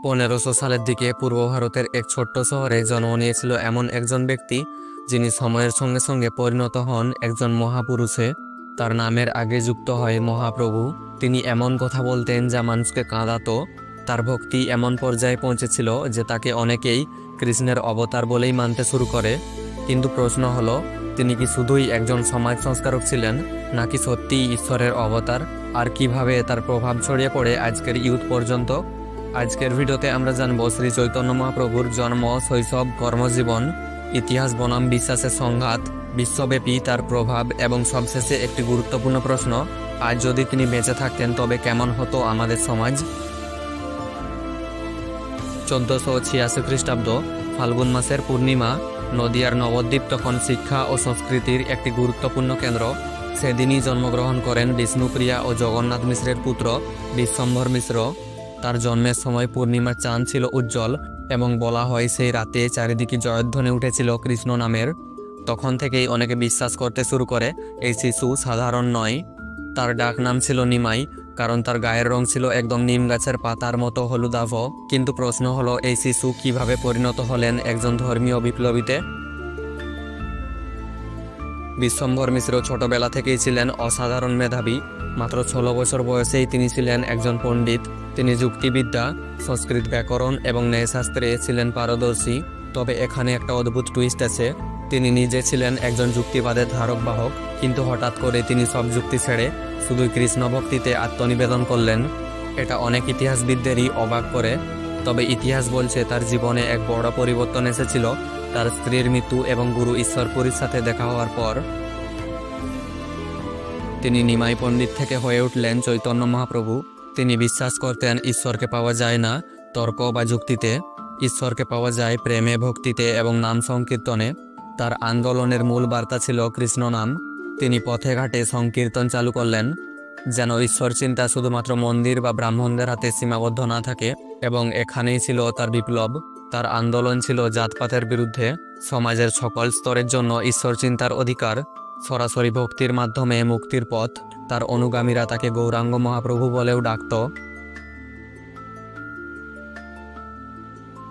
1500 সালের দিকে পূর্ব ভারতের এক ছোট্ট শহরে জন্ম নিয়েছিল এমন একজন ব্যক্তি যিনি সময়ের সঙ্গে সঙ্গে পরিণত হন একজন মহাপুরুষে। তার নামের আগে যুক্ত হয় মহাপ্রভু। তিনি এমন কথা বলতেন যা মানুষকে কাঁদাতো। তার ভক্তি এমন পর্যায়ে পৌঁছেছিল যে তাকে অনেকেই কৃষ্ণের অবতার বলেই মানতে শুরু করে। কিন্তু প্রশ্ন হলো, তিনি কি শুধুই একজন সমাজ সংস্কারক ছিলেন, নাকি সত্যিই ঈশ্বরের অবতার? আর কিভাবে তার প্রভাব ছড়িয়ে পড়ে আজকের ইউথ পর্যন্ত? আজকের ভিডিওতে আমরা জানবো শ্রী চৈতন্য মহাপ্রভুর জন্ম, শৈশব, কর্মজীবন, ইতিহাস বনাম বিশ্বাসের সংঘাত, বিশ্বব্যাপী তার প্রভাব এবং সবশেষে একটি গুরুত্বপূর্ণ প্রশ্ন, আজ যদি তিনি বেঁচে থাকতেন তবে কেমন হতো আমাদের সমাজ। 1486 খ্রিস্টাব্দ, ফাল্গুন মাসের পূর্ণিমা। নদিয়ার নবদ্বীপ তখন শিক্ষা ও সংস্কৃতির একটি গুরুত্বপূর্ণ কেন্দ্র। সেদিনই জন্মগ্রহণ করেন বিষ্ণুপ্রিয়া ও জগন্নাথ মিশ্রের পুত্র বিশ্বম্ভর মিশ্র। তার জন্মের সময় পূর্ণিমার চাঁদ ছিল উজ্জ্বল এবং বলা হয় সেই রাতে চারিদিকে জয়ধ্বনি উঠেছিল কৃষ্ণ নামের। তখন থেকেই অনেকে বিশ্বাস করতে শুরু করে এই শিশু সাধারণ নয়। তার ডাক নাম ছিল নিমাই, কারণ তার গায়ের রং ছিল একদম নিম গাছের পাতার মতো হলুদাভ। কিন্তু প্রশ্ন হলো, এই শিশু কিভাবে পরিণত হলেন একজন ধর্মীয় বিপ্লবীতে? বিশ্বম্ভর মিশ্র ছোটবেলা থেকেই ছিলেন অসাধারণ মেধাবী। মাত্র 16 বছর বয়সেই তিনি ছিলেন একজন পণ্ডিত। তিনি যুক্তিবিদ্যা, সংস্কৃত ব্যাকরণ এবং ন্যায়শাস্ত্রে ছিলেন পারদর্শী। তবে এখানে একটা অদ্ভুত টুইস্ট আছে। তিনি নিজে ছিলেন একজন যুক্তিবাদের ধারক বাহক, কিন্তু হঠাৎ করে তিনি সব যুক্তি ছেড়ে শুধুই কৃষ্ণ ভক্তিতে আত্মনিবেদন করলেন। এটা অনেক ইতিহাসবিদদেরই অবাক করে। তবে ইতিহাস বলছে তার জীবনে এক বড় পরিবর্তন এসেছিল তার স্ত্রীর মৃত্যু এবং গুরু ঈশ্বরপুরীর সাথে দেখা হওয়ার পর। তিনি নিমাই পণ্ডিত থেকে হয়ে উঠলেন চৈতন্য মহাপ্রভু। তিনি বিশ্বাস করতেন ঈশ্বরকে পাওয়া যায় না তর্ক বা যুক্তিতে, ঈশ্বরকে পাওয়া যায় প্রেমে, ভক্তিতে এবং নাম সংকীর্তনে। তার আন্দোলনের মূল বার্তা ছিল কৃষ্ণ নাম। তিনি পথে ঘাটে সংকীর্তন চালু করলেন, যেন ঈশ্বর চিন্তা শুধুমাত্র মন্দির বা ব্রাহ্মণদের হাতে সীমাবদ্ধ না থাকে। এবং এখানেই ছিল তার বিপ্লব। তার আন্দোলন ছিল জাতপাতের বিরুদ্ধে, সমাজের সকল স্তরের জন্য ঈশ্বর চিন্তার অধিকার, সরাসরি ভক্তির মাধ্যমে মুক্তির পথ। তার অনুগামীরা তাকে গৌরাঙ্গ মহাপ্রভু বলেও ডাকত।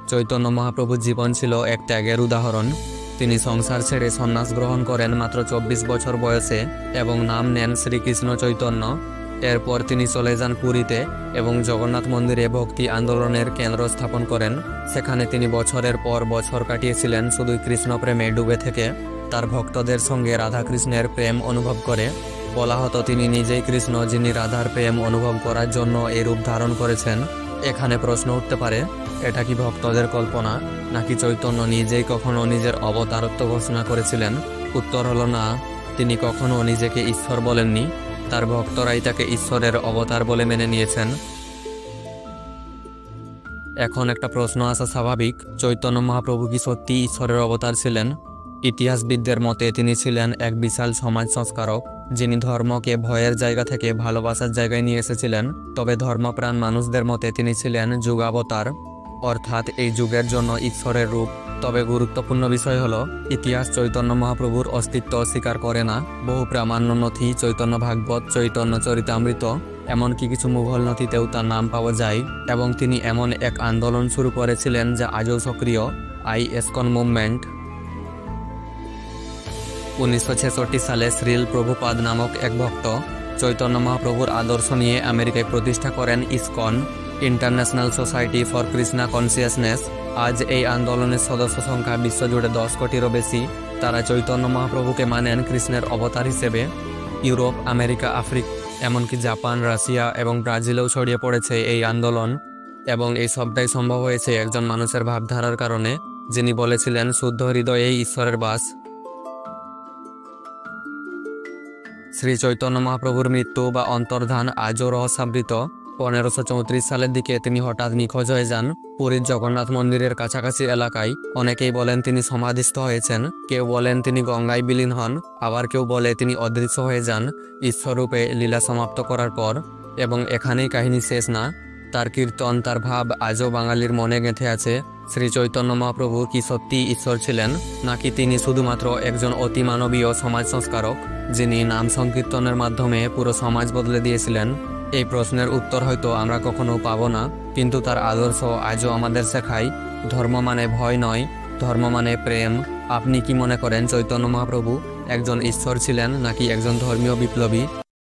চৈতন্য মহাপ্রভুর জীবন ছিল এক ত্যাগের উদাহরণ। তিনি সংসার ছেড়ে সন্ন্যাস গ্রহণ করেন মাত্র 24 বছর বয়সে এবং নাম নেন শ্রীকৃষ্ণ চৈতন্য। এরপর তিনি চলে যান পুরীতে এবং জগন্নাথ মন্দিরে ভক্তি আন্দোলনের কেন্দ্র স্থাপন করেন। সেখানে তিনি বছরের পর বছর কাটিয়েছিলেন শুধুই কৃষ্ণ প্রেমে ডুবে থেকে, তার ভক্তদের সঙ্গে রাধাকৃষ্ণের প্রেম অনুভব করে। বলা হতো তিনি নিজেই কৃষ্ণ, যিনি রাধার প্রেম অনুভব করার জন্য এই রূপ ধারণ করেছেন। এখানে প্রশ্ন উঠতে পারে, এটা কি ভক্তদের কল্পনা, নাকি চৈতন্য নিজেই কখনো নিজের অবতারত্ব ঘোষণা করেছিলেন? উত্তর হলো না, তিনি কখনো নিজেকে ঈশ্বর বলেননি। তার ভক্তরাই তাকে ঈশ্বরের অবতার বলে মেনে নিয়েছেন। এখন একটা প্রশ্ন আসা স্বাভাবিক, চৈতন্য মহাপ্রভু কি সত্যি ঈশ্বরের অবতার ছিলেন? ইতিহাসবিদদের মতে তিনি ছিলেন এক বিশাল সমাজ সংস্কারক, যিনি ধর্মকে ভয়ের জায়গা থেকে ভালোবাসার জায়গায় নিয়ে এসেছিলেন। তবে ধর্মপ্রাণ মানুষদের মতে তিনি ছিলেন যুগাবতার, অর্থাৎ এই যুগের জন্য ঈশ্বরের রূপ। তবে গুরুত্বপূর্ণ বিষয় হলো, ইতিহাস চৈতন্য মহাপ্রভুর অস্তিত্ব অস্বীকার করে না। বহু প্রামাণ্য নথি, চৈতন্য ভাগবত, চৈতন্য চরিতামৃত, এমনকি কিছু মুঘল নথিতেও তার নাম পাওয়া যায়। এবং তিনি এমন এক আন্দোলন শুরু করেছিলেন যা আজও সক্রিয়, ISKCON মুভমেন্ট। 1966 সালে শ্রীল প্রভুপাদ নামক এক ভক্ত চৈতন্য মহাপ্রভুর আদর্শ নিয়ে আমেরিকায় প্রতিষ্ঠা করেন ISKCON, international society for Krishna consciousness. আজ এই আন্দোলনের সদস্য সংখ্যা বিশ্বজুড়ে 10 কোটিরও বেশি। তারা চৈতন্য মহাপ্রভুকে মানেন কৃষ্ণের অবতার হিসেবে। ইউরোপ, আমেরিকা, আফ্রিকা, এমনকি জাপান, রাশিয়া এবং ব্রাজিলেও ছড়িয়ে পড়েছে এই আন্দোলন। এবং এই সবটাই সম্ভব হয়েছে একজন মানুষের ভাবধারার কারণে, যিনি বলেছিলেন শুদ্ধ হৃদয়েই ঈশ্বরের বাস। শ্রী চৈতন্য মহাপ্রভুর মৃত্যু বা অন্তর্ধান আজও রহস্যাবৃত। 1534 সালের দিকে তিনি হঠাৎ নিখোঁজ হয়ে যান পুরীর জগন্নাথ মন্দিরের কাছাকাছি এলাকায়। অনেকেই বলেন তিনি সমাধিস্থ হয়েছেন, কেউ বলেন তিনি গঙ্গায় বিলীন হন, আবার কেউ বলে তিনি অদৃশ্য হয়ে যান ঈশ্বররূপে লীলা সমাপ্ত করার পর। এবং এখানেই কাহিনী শেষ না। তার কীর্তন, তার ভাব আজও বাঙালির মনে গেঁথে আছে। শ্রী চৈতন্য মহাপ্রভু কি সত্যি ঈশ্বর ছিলেন, নাকি তিনি শুধুমাত্র একজন অতিমানবীয় সমাজ সংস্কারক, যিনি নাম সংকীর্তনের মাধ্যমে পুরো সমাজ বদলে দিয়েছিলেন? এই প্রশ্নের উত্তর হয়তো আমরা কখনো পাবো না, কিন্তু তার আদর্শ আজও আমাদের শেখায় ধর্ম মানে ভয় নয়, ধর্ম মানে প্রেম। আপনি কি মনে করেন চৈতন্য মহাপ্রভু একজন ঈশ্বর ছিলেন নাকি একজন ধর্মীয় বিপ্লবী?